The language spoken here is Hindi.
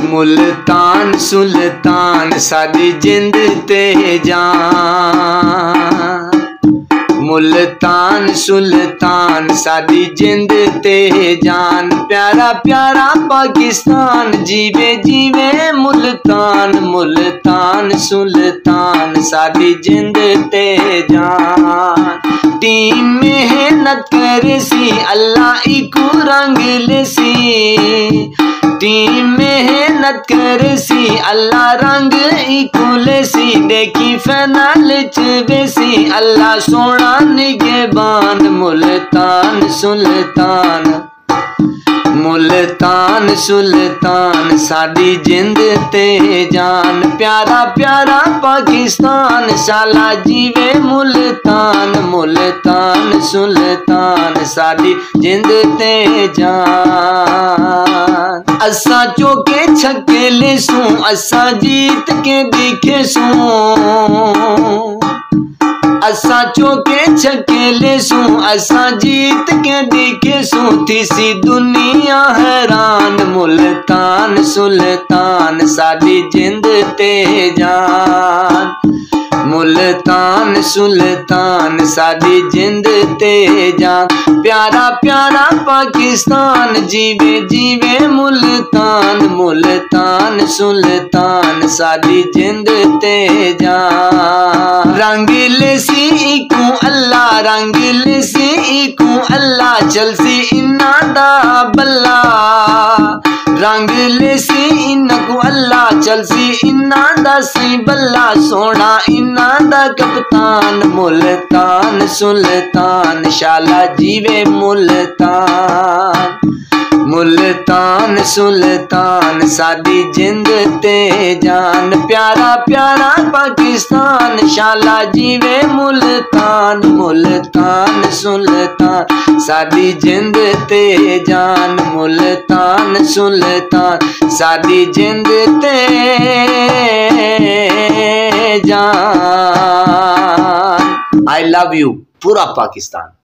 मुल्तान सुल्तान साडी जिंद ते जान, मुल्तान सुल्तान साडी जिंद ते जान। प्यारा प्यारा पाकिस्तान जीवे जीवे मुल्तान, मुल्तान सुल्तान साडी जिंद ते जान। टीम मेहनत करे सी अल्लाह इको रंग ले सी, टीम मेहनत करे सी अल्लाह रंग इको ले सी। देखी फाइनल च वेसी अल्लाह सोना निगहबान, मुल्तान सुल्तान, मुल्तान सुल्तान साडी जिंद ते जान। प्यारा प्यारा पाकिस्तान शाला जीवे मुल्तान, मुल्तान सुल्तान साडी जिंद ते जान। असा चौके छक्के ले सूं असा जीत के दिखे सूं, असा चौके छक्के ले सूं असा जीत के दिखे सूं। थी सी दुनिया हैरान, मुल्तान सुल्तान साडी जिंद ते जान, मुल्तान सुल्तान साडी जिंद ते जान। प्यारा प्यारा पाकिस्तान जीवे जीवे मुल्तान, मुल्तान सुल्तान साडी जिंद ते जान। रंगीले सी इको अल्लाह, रंगीले सी इको अल्लाह चलसी इन्ना दा बल्ला, रंगीले सी इनको अल्लाह चलसी इन्ना दा सी बल्ला। सोना इन्ना दा कप्तान, मुल्तान सुल्तान शाला जीवे मुल्तान, मुल्तान सुल्तान साडी जिंद ते जान। प्यारा प्यारा पाकिस्तान शाला जीवे मुल्तान, मुल्तान सुल्तान साडी जिंद ते जान, मुल्तान सुल्तान साडी जिंद ते जान। आई लव यू पूरा पाकिस्तान।